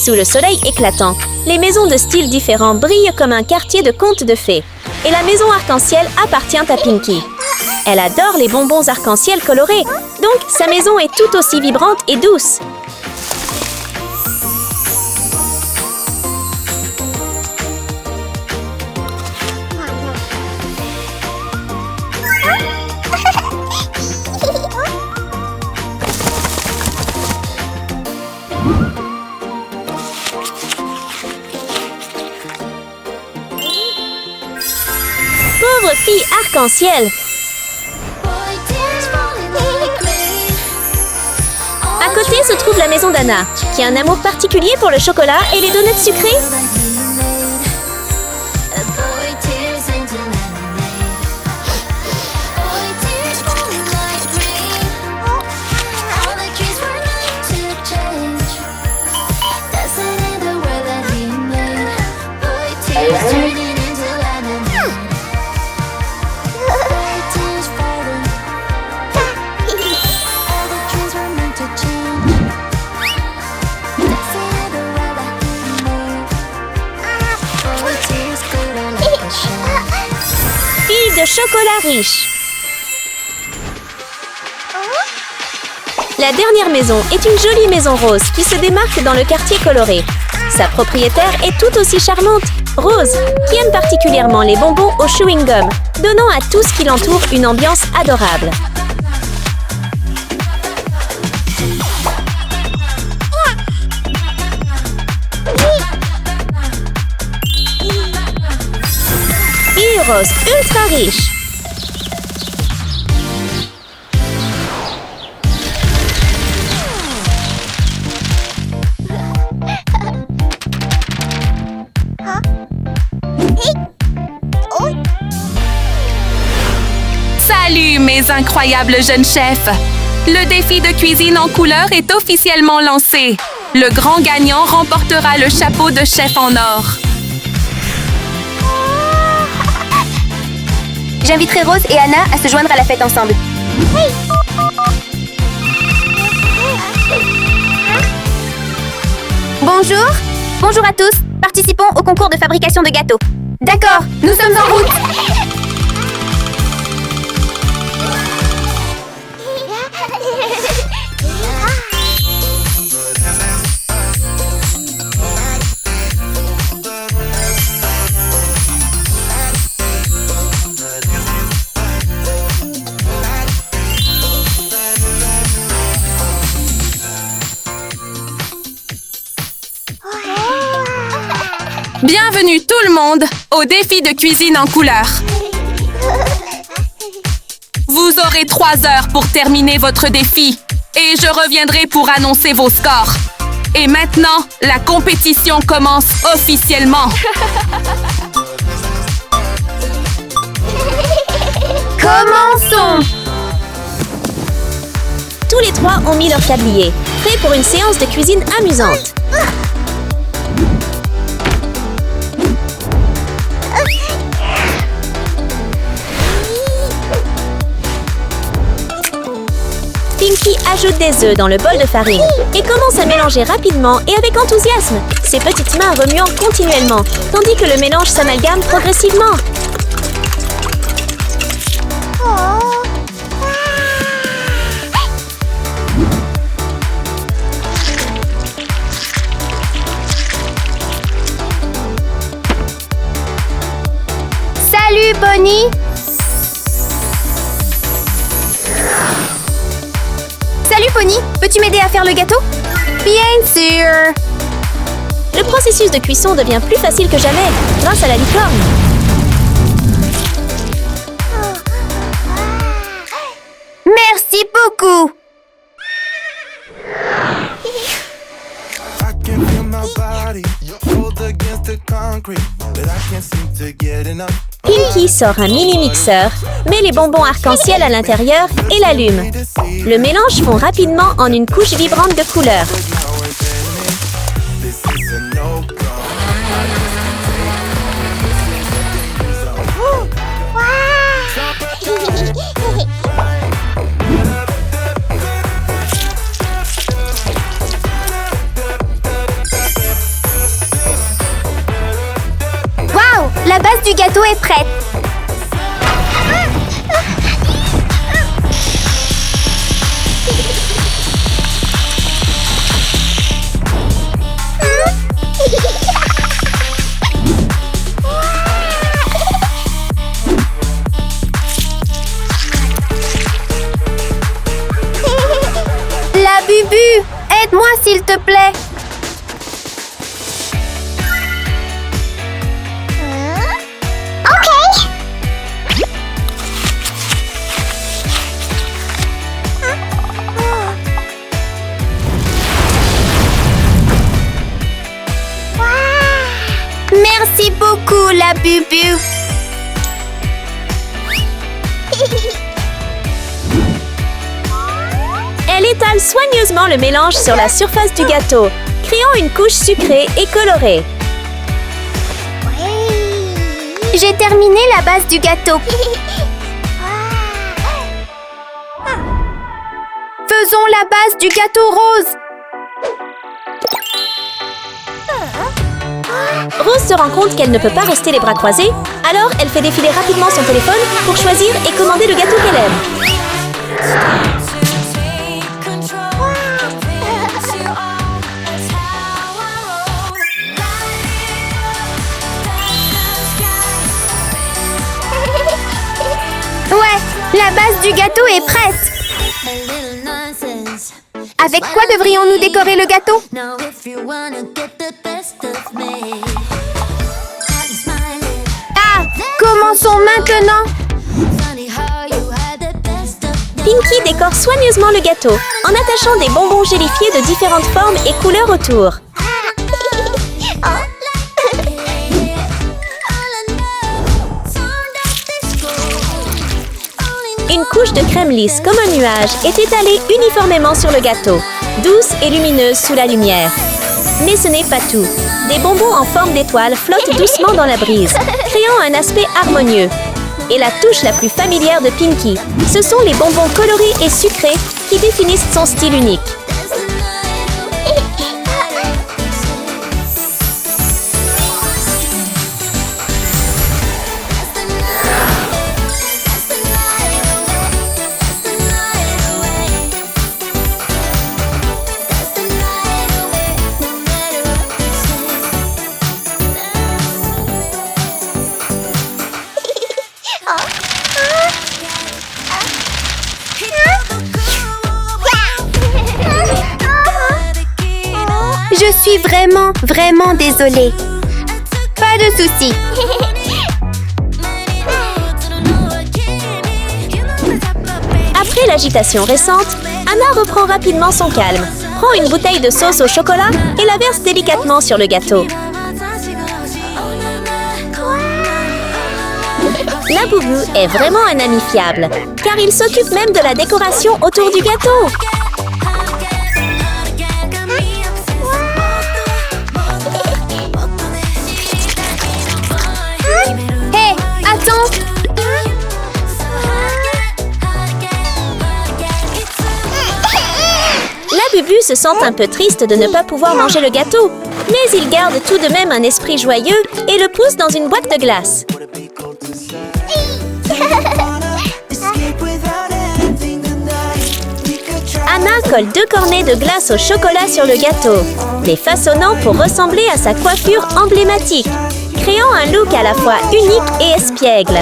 Sous le soleil éclatant, les maisons de styles différents brillent comme un quartier de contes de fées. Et la maison arc-en-ciel appartient à Pinkie. Elle adore les bonbons arc-en-ciel colorés, donc sa maison est tout aussi vibrante et douce. Pauvre fille arc-en-ciel! À côté se trouve la maison d'Anna, qui a un amour particulier pour le chocolat et les donuts sucrés. De chocolat riche. La dernière maison est une jolie maison rose qui se démarque dans le quartier coloré. Sa propriétaire est tout aussi charmante, Rose, qui aime particulièrement les bonbons au chewing-gum, donnant à tout ce qui l'entoure une ambiance adorable. Rose ultra riche. Salut mes incroyables jeunes chefs! Le défi de cuisine en couleur est officiellement lancé. Le grand gagnant remportera le chapeau de chef en or. J'inviterai Rose et Anna à se joindre à la fête ensemble. Bonjour! Bonjour à tous! Participons au concours de fabrication de gâteaux. D'accord, nous sommes en route! Bienvenue tout le monde au défi de cuisine en couleur. Vous aurez 3 heures pour terminer votre défi et je reviendrai pour annoncer vos scores. Et maintenant, la compétition commence officiellement. Commençons! Tous les 3 ont mis leur tablier, prêts pour une séance de cuisine amusante. Pinkie ajoute des œufs dans le bol de farine et commence à mélanger rapidement et avec enthousiasme, ses petites mains remuant continuellement, tandis que le mélange s'amalgame progressivement. Salut, Bonnie! Salut, Pony! Peux-tu m'aider à faire le gâteau? Bien sûr! Le processus de cuisson devient plus facile que jamais grâce à la licorne. Merci beaucoup! Pinkie sort un mini-mixeur, met les bonbons arc-en-ciel à l'intérieur et l'allume. Le mélange fond rapidement en une couche vibrante de couleurs. base du gâteau est prête. La Bubu, aide-moi s'il te plaît. Merci beaucoup, la Bubu. Elle étale soigneusement le mélange sur la surface du gâteau, créant une couche sucrée et colorée. J'ai terminé la base du gâteau. Faisons la base du gâteau rose. Rose se rend compte qu'elle ne peut pas rester les bras croisés, alors elle fait défiler rapidement son téléphone pour choisir et commander le gâteau qu'elle aime. Ouais, la base du gâteau est prête. Avec quoi devrions-nous décorer le gâteau? Ah, commençons maintenant. Pinky décore soigneusement le gâteau en attachant des bonbons gélifiés de différentes formes et couleurs autour. Une couche de crème lisse comme un nuage est étalée uniformément sur le gâteau, douce et lumineuse sous la lumière. Mais ce n'est pas tout. Des bonbons en forme d'étoile flottent doucement dans la brise, créant un aspect harmonieux. Et la touche la plus familière de Pinky, ce sont les bonbons colorés et sucrés qui définissent son style unique. Je suis vraiment désolée. Pas de souci. Après l'agitation récente, Anna reprend rapidement son calme, prend une bouteille de sauce au chocolat et la verse délicatement sur le gâteau. La Boubou est vraiment un ami fiable, car il s'occupe même de la décoration autour du gâteau. Hé, attends! La Bubu se sent un peu triste de ne pas pouvoir manger le gâteau, mais il garde tout de même un esprit joyeux et le pousse dans une boîte de glace. Anna colle 2 cornets de glace au chocolat sur le gâteau, les façonnant pour ressembler à sa coiffure emblématique, créant un look à la fois unique et espiègle.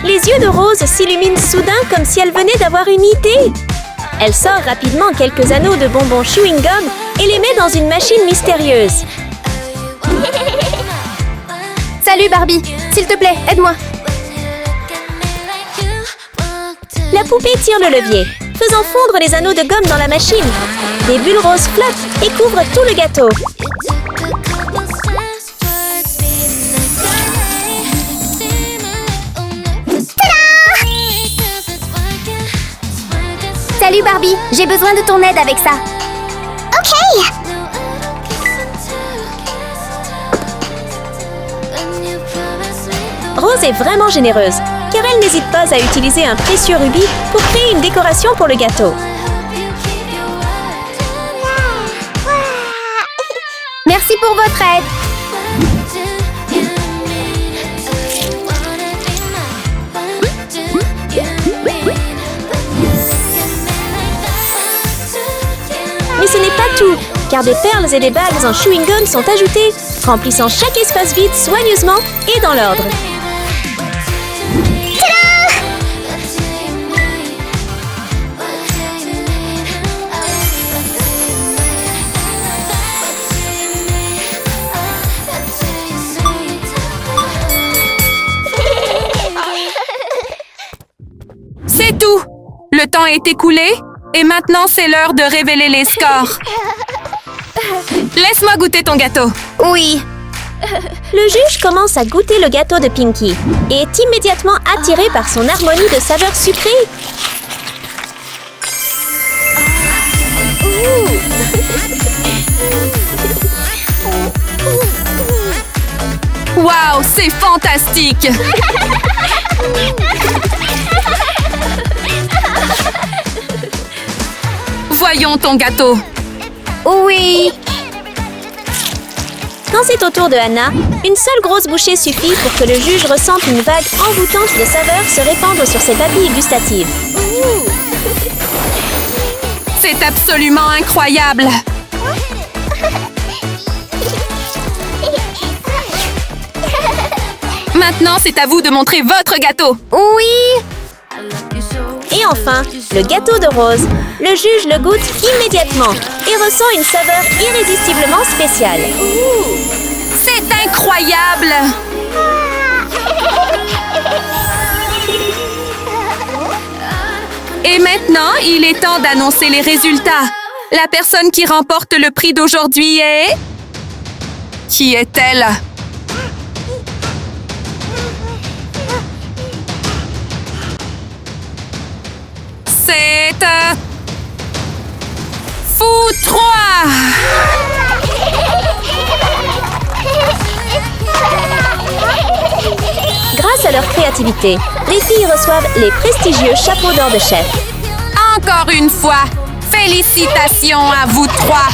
Les yeux de Rose s'illuminent soudain comme si elle venait d'avoir une idée. Elle sort rapidement quelques anneaux de bonbons chewing-gum et les met dans une machine mystérieuse. Salut Barbie, s'il te plaît, aide-moi. La poupée tire le levier, faisant fondre les anneaux de gomme dans la machine. Des bulles roses flottent et couvrent tout le gâteau. Salut Barbie, j'ai besoin de ton aide avec ça. Ok. Rose est vraiment généreuse, car elle n'hésite pas à utiliser un précieux rubis pour créer une décoration pour le gâteau. Merci pour votre aide. Mais ce n'est pas tout, car des perles et des bagues en chewing-gum sont ajoutées, remplissant chaque espace vide soigneusement et dans l'ordre. C'est tout! Le temps est écoulé et maintenant c'est l'heure de révéler les scores. Laisse-moi goûter ton gâteau. Oui. Le juge commence à goûter le gâteau de Pinkie et est immédiatement attiré par son harmonie de saveurs sucrées. Waouh, c'est fantastique! Voyons ton gâteau. Oui. Quand c'est au tour de Anna, une seule grosse bouchée suffit pour que le juge ressente une vague envoûtante de saveurs se répandre sur ses papilles gustatives. C'est absolument incroyable. Maintenant, c'est à vous de montrer votre gâteau. Oui. Et enfin, le gâteau de Rose. Le juge le goûte immédiatement et ressent une saveur irrésistiblement spéciale. C'est incroyable. Et maintenant, il est temps d'annoncer les résultats. La personne qui remporte le prix d'aujourd'hui est... Qui est-elle? C'est... Fou 3! Grâce à leur créativité, les filles reçoivent les prestigieux chapeaux d'or de chef. Encore une fois, félicitations à vous trois!